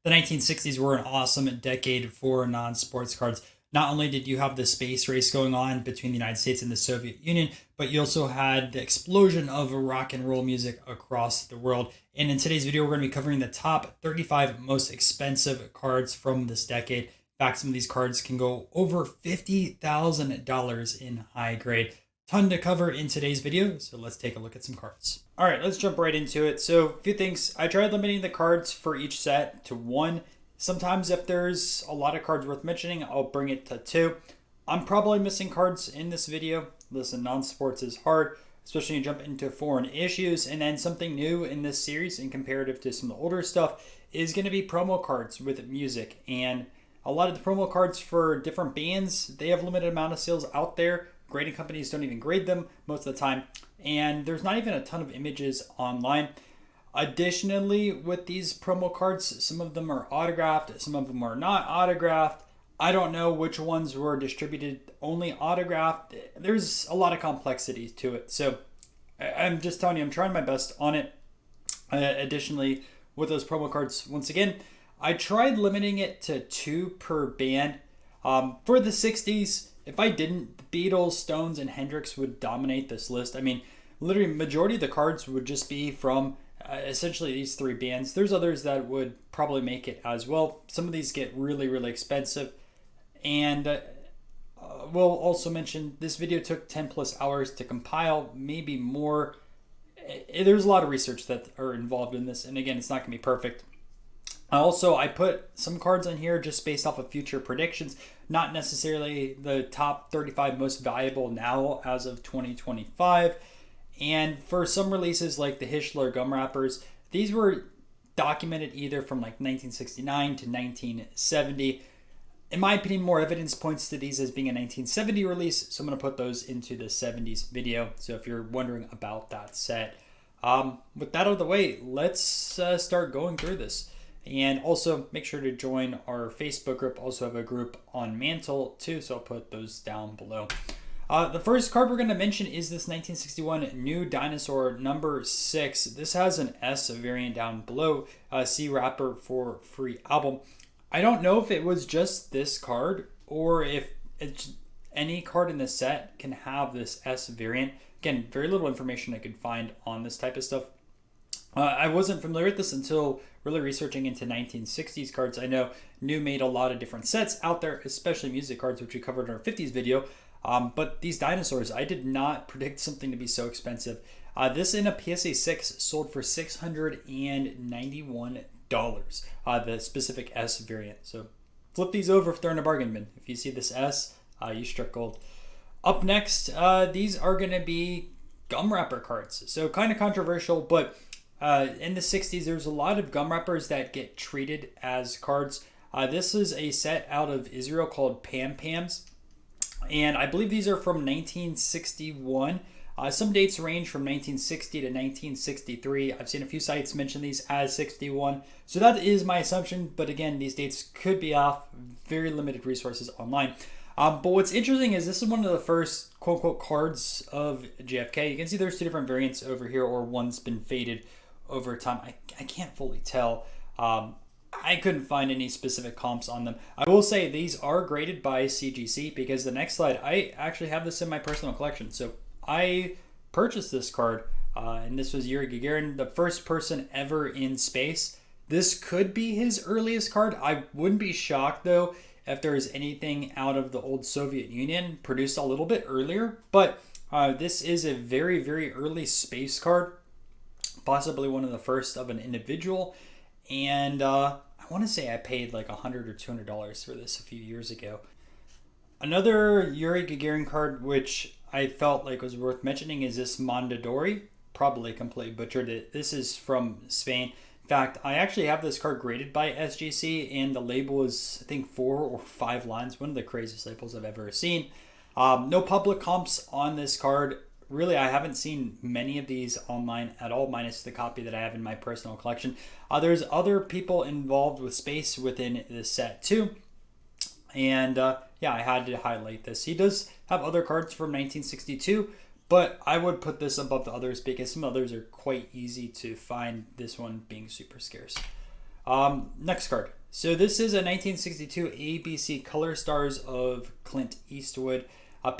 The 1960s were an awesome decade for non-sports cards. Not only did you have the space race going on between the United States and the Soviet Union, but you also had the explosion of rock and roll music across the world. And in today's video, we're going to be covering the top 35 most expensive cards from this decade. In fact, some of these cards can go over $50,000 in high grade. Ton to cover in today's video, so let's take a look at some cards. All right, let's jump right into it. So a few things. I tried limiting the cards for each set to one. Sometimes if there's a lot of cards worth mentioning, I'll bring it to two. I'm probably missing cards in this video. Listen, non-sports is hard, especially when you jump into foreign issues. And then something new in this series in comparative to some of the older stuff is going to be promo cards with music. And a lot of the promo cards for different bands, they have limited amount of sales out there. Grading companies don't even grade them most of the time. And there's not even a ton of images online. Additionally, with these promo cards, some of them are autographed, some of them are not autographed. I don't know which ones were distributed only autographed. There's a lot of complexity to it. So I'm just telling you, I'm trying my best on it. Additionally, with those promo cards, once again, I tried limiting it to two per band. For the 60s, if I didn't, the Beatles, Stones, and Hendrix would dominate this list. I mean, literally, majority of the cards would just be from essentially these three bands. There's others that would probably make it as well. Some of these get really, really expensive. And we'll also mention this video took 10 plus hours to compile, maybe more. There's a lot of research that are involved in this. And again, it's not going to be perfect. Also, I put some cards on here just based off of future predictions, not necessarily the top 35 most valuable now as of 2025. And for some releases like the Hishler gum wrappers, these were documented either from like 1969 to 1970. In my opinion, more evidence points to these as being a 1970 release, so I'm going to put those into the 70s video. So if you're wondering about that set. With that out of the way, let's start going through this. And also make sure to join our Facebook group. Also have a group on Mantle too, so I'll put those down below. The first card we're going to mention is this 1961 New Dinosaur number 6. This has an S variant down below. See wrapper for free album. I don't know if it was just this card or if it's any card in the set can have this S variant. Again, very little information I could find on this type of stuff. I wasn't familiar with this until really researching into 1960s cards. I know New made a lot of different sets out there, especially music cards, which we covered in our 50s video. But these dinosaurs, I did not predict something to be so expensive. This in a PSA 6 sold for $691, the specific S variant. So flip these over if they're in a bargain bin. If you see this S, you struck gold. Up next, these are going to be gum wrapper cards. So kind of controversial, but in the 60s, there's a lot of gum wrappers that get treated as cards. This is a set out of Israel called Pam Pams. And I believe these are from 1961. Some dates range from 1960 to 1963. I've seen a few sites mention these as 61. So that is my assumption. But again, these dates could be off. Very limited resources online. But what's interesting is this is one of the first quote-unquote cards of JFK. You can see there's two different variants over here, or one's been faded over time. I can't fully tell. I couldn't find any specific comps on them. I will say these are graded by CGC because the next slide, I actually have this in my personal collection. So I purchased this card, and this was Yuri Gagarin, the first person ever in space. This could be his earliest card. I wouldn't be shocked, though, if there was anything out of the old Soviet Union produced a little bit earlier. But this is a very, very early space card, possibly one of the first of an individual. And I want to say I paid like $100 or $200 for this a few years ago. Another Yuri Gagarin card, which I felt like was worth mentioning, is this Mondadori. Probably completely butchered it. This is from Spain. In fact, I actually have this card graded by SGC, and the label is, I think, 4 or 5 lines. One of the craziest labels I've ever seen. No public comps on this card. Really, I haven't seen many of these online at all, minus the copy that I have in my personal collection. There's other people involved with space within this set too. And yeah, I had to highlight this. He does have other cards from 1962, but I would put this above the others because some others are quite easy to find, this one being super scarce. Next card. So this is a 1962 ABC Color Stars of Clint Eastwood.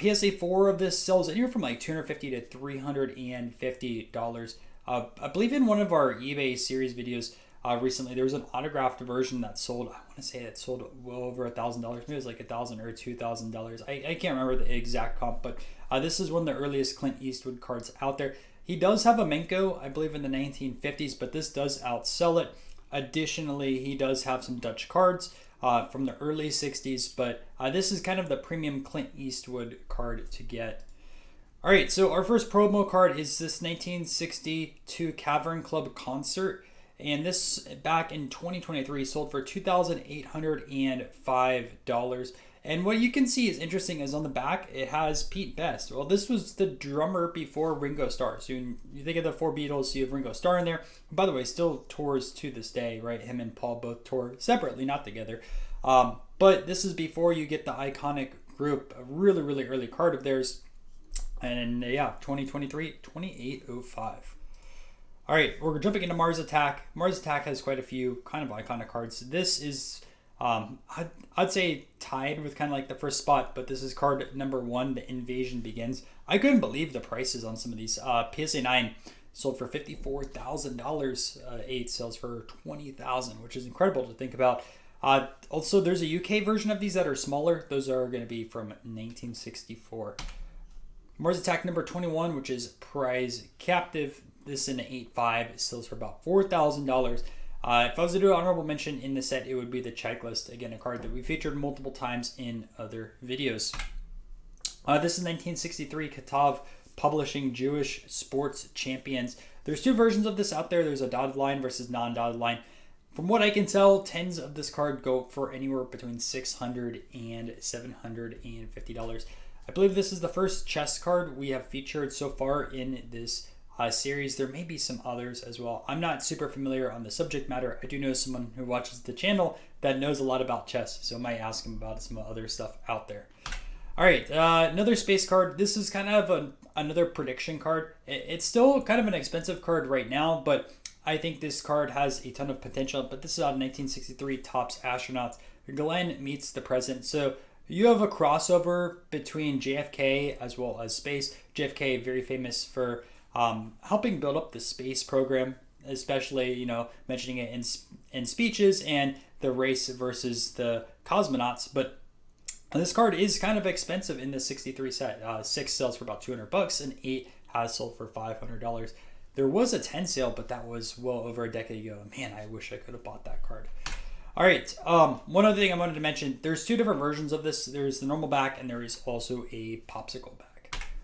PSA 4 of this sells anywhere from like $250 to $350. I believe in one of our eBay series videos recently, there was an autographed version that sold, I want to say it sold well over $1,000. Maybe it was like $1,000 or $2,000. I can't remember the exact comp, but this is one of the earliest Clint Eastwood cards out there. He does have a Menko, I believe in the 1950s, but this does outsell it. Additionally, he does have some Dutch cards from the early 60s, but this is kind of the premium Clint Eastwood card to get. All right, so our first promo card is this 1962 Cavern Club Concert, and this back in 2023 sold for $2,805. And what you can see is interesting is on the back, it has Pete Best. Well, this was the drummer before Ringo Starr. So you think of the four Beatles, you have Ringo Starr in there. By the way, still tours to this day, right? Him and Paul both tour separately, not together. But this is before you get the iconic group, a really, really early card of theirs. And yeah, 2023, 2805. All right, we're jumping into Mars Attack. Mars Attack has quite a few kind of iconic cards. This is... I'd say tied with kind of like the first spot, but this is card number 1, The Invasion Begins. I couldn't believe the prices on some of these. PSA 9 sold for $54,000. 8 sells for $20,000, which is incredible to think about. Also, there's a UK version of these that are smaller. Those are going to be from 1964. Mars Attack number 21, which is Prize Captive. This in an 8.5 sells for about $4,000. If I was to do an honorable mention in the set, it would be the Checklist. Again, a card that we featured multiple times in other videos. This is 1963 Katav Publishing Jewish Sports Champions. There's 2 versions of this out there. There's a dotted line versus non-dotted line. From what I can tell, tens of this card go for anywhere between $600 and $750. I believe this is the first chess card we have featured so far in this series. There may be some others as well. I'm not super familiar on the subject matter. I do know someone who watches the channel that knows a lot about chess, so I might ask him about some other stuff out there. All right, another space card. This is kind of another prediction card. It's still kind of an expensive card right now, but I think this card has a ton of potential. But this is out of 1963 Topps Astronauts. Glenn meets the present. So you have a crossover between JFK as well as space. JFK, very famous for helping build up the space program, especially, mentioning it in speeches and the race versus the cosmonauts. But this card is kind of expensive in the 63 set. 6 sells for about $200 and 8 has sold for $500. There was a 10 sale, but that was well over a decade ago. Man, I wish I could have bought that card. All right, one other thing I wanted to mention, there's 2 different versions of this. There's the normal back and there is also a popsicle back.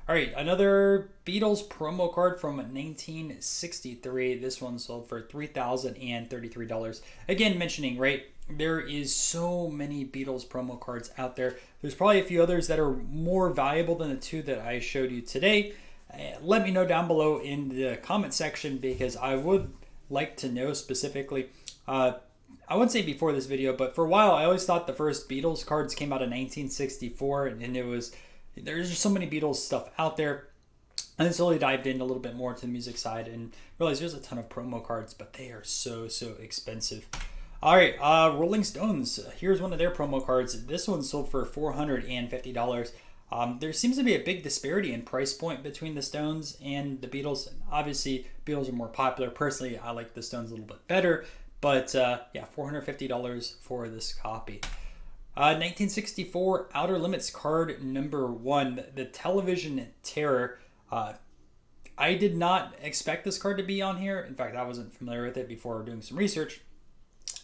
All right, another Beatles promo card from 1963. This one sold for $3,033. Again, mentioning, right, there is so many Beatles promo cards out there. There's probably a few others that are more valuable than the 2 that I showed you today. Let me know down below in the comment section, because I would like to know specifically. I wouldn't say before this video, but for a while I always thought the first Beatles cards came out in 1964, and there's just so many Beatles stuff out there. And then slowly dived in a little bit more to the music side and realized there's a ton of promo cards, but they are so expensive. All right, Rolling Stones. Here's one of their promo cards. This one sold for $450. There seems to be a big disparity in price point between the Stones and the Beatles. Obviously, Beatles are more popular. Personally, I like the Stones a little bit better. But yeah, $450 for this copy. 1964 Outer Limits card number 1, the Television Terror. I did not expect this card to be on here. In fact, I wasn't familiar with it before doing some research.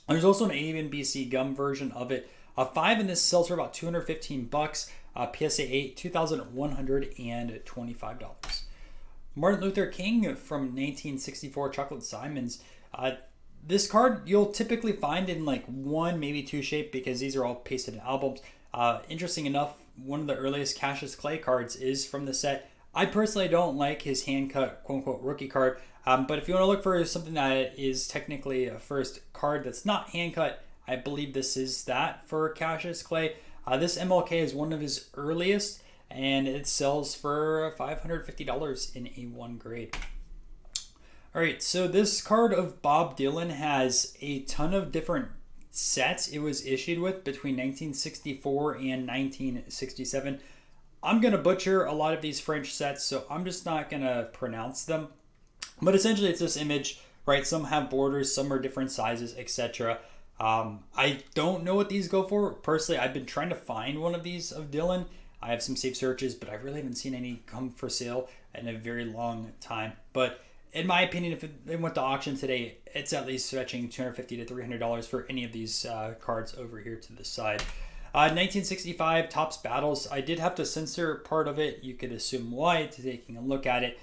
There's also an A&BC gum version of it. 5 in this sells for about $215. PSA 8, $2,125. Martin Luther King from 1964 Chocolate Simons. This card you'll typically find in like 1, maybe 2 shape, because these are all pasted in albums. Interesting enough, one of the earliest Cassius Clay cards is from the set. I personally don't like his hand-cut quote-unquote rookie card, but if you want to look for something that is technically a first card that's not hand-cut, I believe this is that for Cassius Clay. This MLK is one of his earliest, and it sells for $550 in A1 grade. All right, so this card of Bob Dylan has a ton of different sets it was issued with between 1964 and 1967. I'm going to butcher a lot of these French sets, so I'm just not going to pronounce them. But essentially, it's this image, right? Some have borders, some are different sizes, etc. I don't know what these go for. Personally, I've been trying to find one of these of Dylan. I have some safe searches, but I really haven't seen any come for sale in a very long time. But in my opinion, if it went to auction today, it's at least fetching $250 to $300 for any of these cards over here to the side. 1965 Topps Battles. I did have to censor part of it. You could assume why, taking a look at it.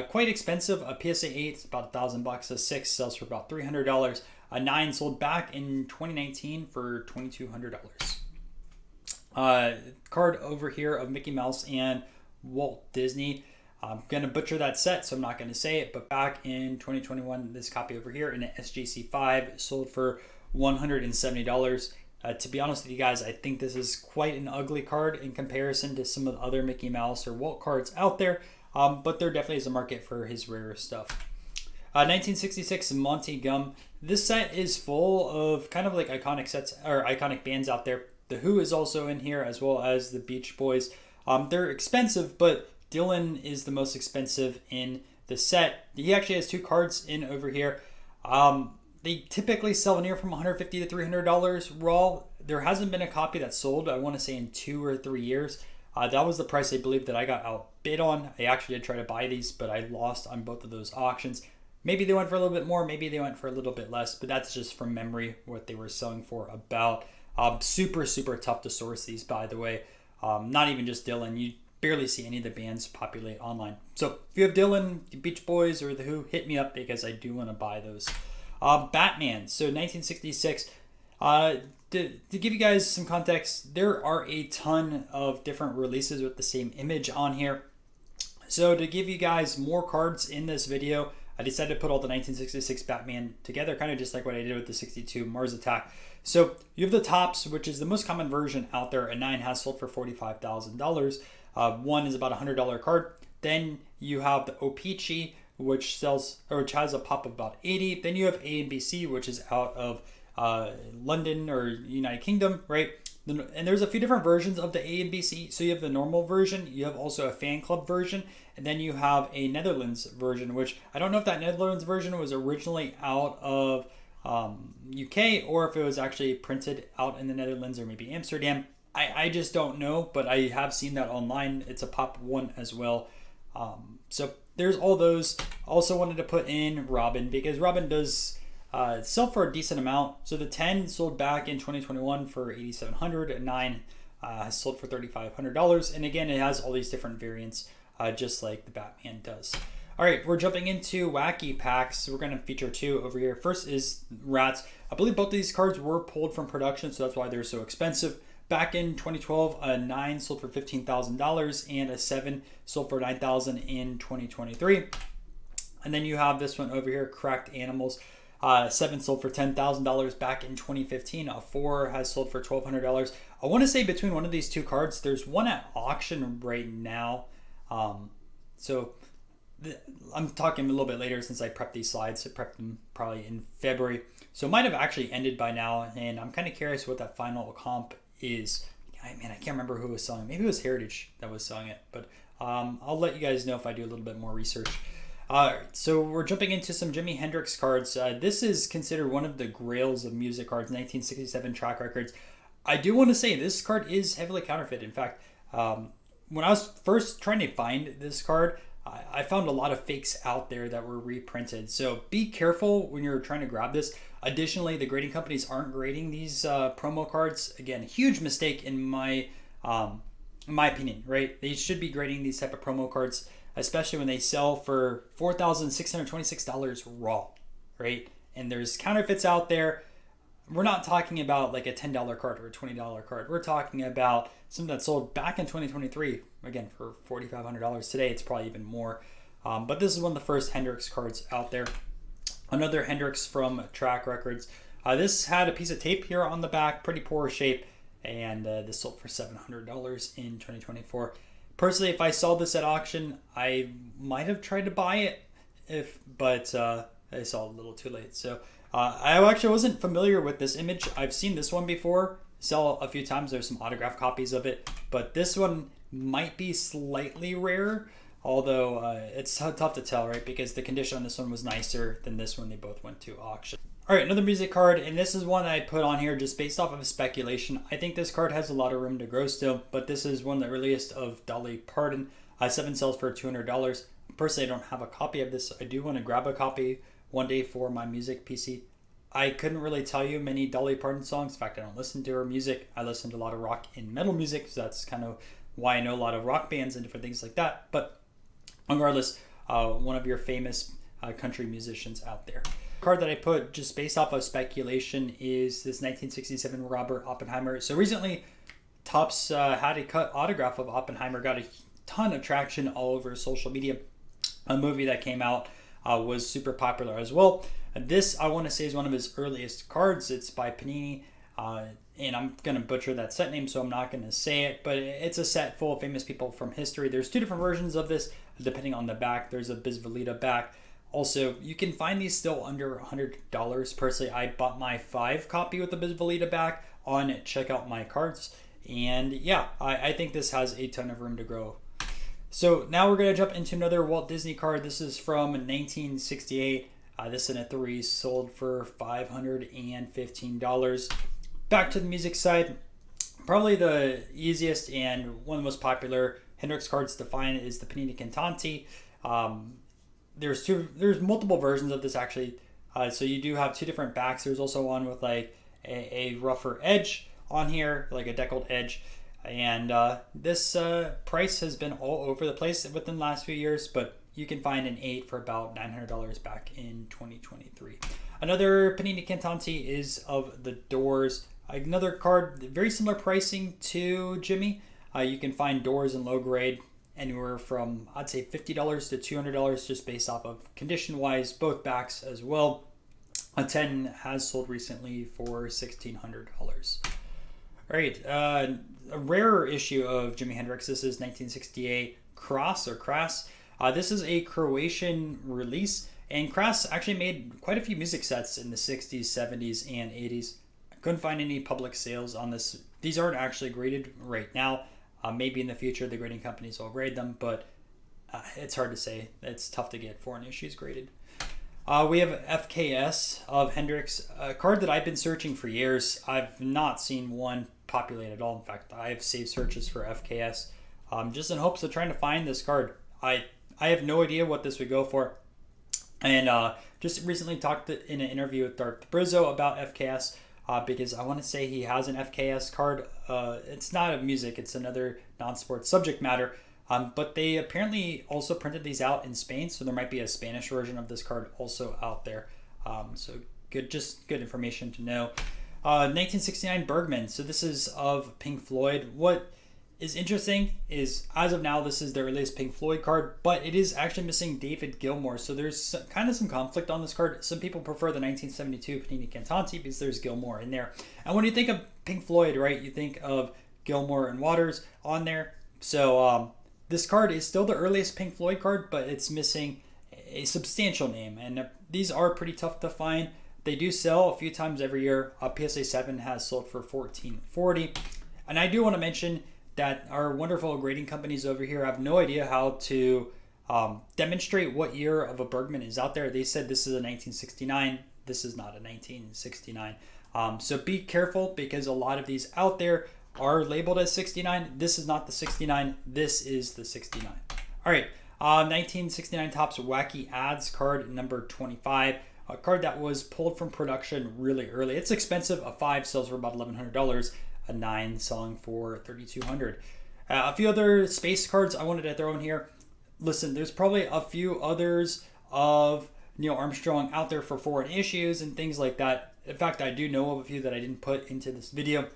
Quite expensive. A PSA 8 is about $1,000. A 6 sells for about $300. A 9 sold back in 2019 for $2,200. Card over here of Mickey Mouse and Walt Disney. I'm going to butcher that set, so I'm not going to say it. But back in 2021, this copy over here in an SJC 5 sold for $170. To be honest with you guys, I think this is quite an ugly card in comparison to some of the other Mickey Mouse or Walt cards out there. But there definitely is a market for his rarer stuff. 1966 Monty Gum. This set is full of kind of like iconic sets or iconic bands out there. The Who is also in here, as well as the Beach Boys. They're expensive, but Dylan is the most expensive in the set. He actually has 2 cards in over here. They typically sell anywhere from $150 to $300 raw. There hasn't been a copy that sold, I want to say, in 2 or 3 years. That was the price I believe that I got outbid on. I actually did try to buy these, but I lost on both of those auctions. Maybe they went for a little bit more, maybe they went for a little bit less, but that's just from memory what they were selling for about. Super tough to source these, by the way. Not even just Dylan. You barely see any of the bands populate online. So if you have Dylan, the Beach Boys, or the Who, hit me up because I do want to buy those. Batman. So 1966. To give you guys some context, there are a ton of different releases with the same image on here. So to give you guys more cards in this video, I decided to put all the 1966 Batman together, kind of just like what I did with the 62 Mars Attack. So you have the Topps, which is the most common version out there. A 9 has sold for $45,000. 1 is about a $100 card. Then you have the O-Pee-Chee, which sells or which has a pop of about 80. Then you have A and BC, which is out of London or United Kingdom, right? And there's a few different versions of the A and BC. So you have the normal version, you have also a fan club version, and then you have a Netherlands version, which I don't know if that Netherlands version was originally out of UK or if it was actually printed out in the Netherlands or maybe Amsterdam. I just don't know, but I have seen that online. It's a pop one as well. So there's all those. Also wanted to put in Robin because Robin does sell for a decent amount. So the 10 sold back in 2021 for $8,700. A 9 has sold for $3,500. And again, it has all these different variants, just like the Batman does. All right, we're jumping into wacky packs. We're going to feature 2 over here. First is Rats. I believe both of these cards were pulled from production, so that's why they're so expensive. Back in 2012, a 9 sold for $15,000 and a 7 sold for $9,000 in 2023. And then you have this one over here, Cracked Animals. 7 sold for $10,000 back in 2015. A 4 has sold for $1,200. I want to say between one of these 2 cards, there's one at auction right now. I'm talking a little bit later since I prepped these slides. I prepped them probably in February. So it might have actually ended by now. And I'm kind of curious what that final comp is. I can't remember who was selling it. Maybe it was Heritage that was selling it. But I'll let you guys know if I do a little bit more research. So we're jumping into some Jimi Hendrix cards. This is considered one of the grails of music cards, 1967 track records. I do want to say this card is heavily counterfeit. In fact, when I was first trying to find this card, I found a lot of fakes out there that were reprinted. So be careful when you're trying to grab this. Additionally, the grading companies aren't grading these promo cards. Again, huge mistake in my opinion, right? They should be grading these type of promo cards, especially when they sell for $4,626 raw, right? And there's counterfeits out there. We're not talking about like a $10 card or a $20 card. We're talking about something that sold back in 2023, again, for $4,500. Today, it's probably even more. But this is one of the first Hendrix cards out there. Another Hendrix from Track Records. This had a piece of tape here on the back, pretty poor shape, and this sold for $700 in 2024. Personally, if I saw this at auction, I might have tried to buy it. but I saw it a little too late. So I actually wasn't familiar with this image. I've seen this one before, sell a few times. There's some autographed copies of it, but this one might be slightly rare, although it's tough to tell, right? Because the condition on this one was nicer than this one. They both went to auction. All right, another music card, and this is one that I put on here just based off of speculation. I think this card has a lot of room to grow still, but this is one of the earliest of Dolly Parton. 7 sells for $200. Personally, I don't have a copy of this. I do want to grab a copy one day for my music PC. I couldn't really tell you many Dolly Parton songs. In fact, I don't listen to her music. I listen to a lot of rock and metal music, so that's kind of why I know a lot of rock bands and different things like that. But regardless, one of your famous country musicians out there. The card that I put just based off of speculation is this 1967 Robert Oppenheimer. So recently, Topps had a cut autograph of Oppenheimer, got a ton of traction all over social media. A movie that came out was super popular as well. This, I want to say, is one of his earliest cards. It's by Panini, and I'm going to butcher that set name, so I'm not going to say it, but it's a set full of famous people from history. There's 2 different versions of this, depending on the back. There's a Bisvelita back. Also, you can find these still under $100. Personally, I bought my 5 copy with the Bisvelita back on Check Out My Cards, and yeah, I think this has a ton of room to grow. So now we're going to jump into another Walt Disney card. This is from 1968. This in a 3 sold for $515. Back to the music side. Probably the easiest and one of the most popular Hendrix cards to find is the Panini Cantanti. There's multiple versions of this actually. So you do have 2 different backs. There's also one with like a rougher edge on here, like a deckled edge. And this price has been all over the place within the last few years, but you can find an 8 for about $900 back in 2023. Another Panini Cantanti is of the Doors. Another card, very similar pricing to Jimmy. You can find Doors in low grade anywhere from, I'd say, $50 to $200 just based off of condition-wise, both backs as well. A 10 has sold recently for $1,600. All right, a rarer issue of Jimi Hendrix. This is 1968 Cross or Crass. This is a Croatian release, and Crass actually made quite a few music sets in the 60s, 70s, and 80s. I couldn't find any public sales on this. These aren't actually graded right now. Maybe in the future the grading companies will grade them, but it's hard to say. It's tough to get foreign issues graded. We have FKS of Hendrix, a card that I've been searching for years. I've not seen one populate at all. In fact, I have saved searches for FKS just in hopes of trying to find this card. I have no idea what this would go for. And just recently talked in an interview with Dark Brizzo about FKS because I want to say he has an FKS card. It's not of music. It's another non-sports subject matter. But they apparently also printed these out in Spain, so there might be a Spanish version of this card also out there. So good information to know. 1969 Bergman. So this is of Pink Floyd. What is interesting is, as of now, this is the earliest Pink Floyd card, but it is actually missing David Gilmour. So there's kind of some conflict on this card. Some people prefer the 1972 Panini Cantanti because there's Gilmour in there. And when you think of Pink Floyd, right, you think of Gilmour and Waters on there. So this card is still the earliest Pink Floyd card, but it's missing a substantial name. And these are pretty tough to find. They do sell a few times every year. PSA 7 has sold for $14.40. And I do want to mention that our wonderful grading companies over here have no idea how to demonstrate what year of a Bergman is out there. They said this is a 1969. This is not a 1969. So be careful because a lot of these out there are labeled as 69. This is not the 69. This is the 69. All right. 1969 Topps Wacky Ads card number 25. A card that was pulled from production really early. It's expensive. A 5 sells for about $1,100. A 9 selling for $3,200. A few other space cards I wanted to throw in here. Listen, there's probably a few others of Neil Armstrong out there for foreign issues and things like that. In fact, I do know of a few that I didn't put into this video.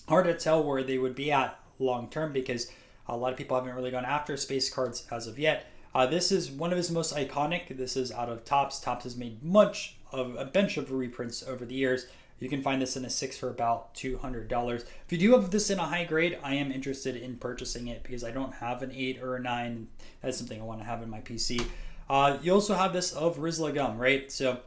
Hard to tell where they would be at long term because a lot of people haven't really gone after space cards as of yet. This is one of his most iconic. This is out of Topps. Topps has made much of a bunch of reprints over the years. You can find this in a 6 for about $200. If you do have this in a high grade, I am interested in purchasing it because I don't have an 8 or a 9. That's something I want to have in my PC. You also have this of Rizla Gum, right? So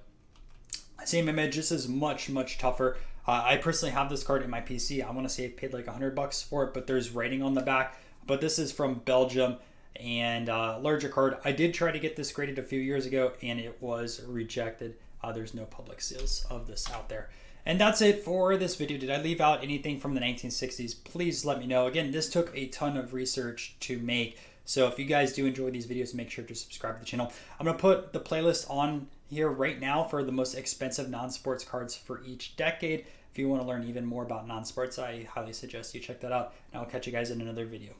same image. This is much, much tougher. I personally have this card in my PC. I want to say I paid like $100 for it, but there's writing on the back. But this is from Belgium and larger card. I did try to get this graded a few years ago and it was rejected. There's no public sales of this out there. And that's it for this video. Did I leave out anything from the 1960s? Please let me know. Again, this took a ton of research to make. So if you guys do enjoy these videos, make sure to subscribe to the channel. I'm going to put the playlist on here right now for the most expensive non-sports cards for each decade. If you want to learn even more about non-sports, I highly suggest you check that out. And I'll catch you guys in another video.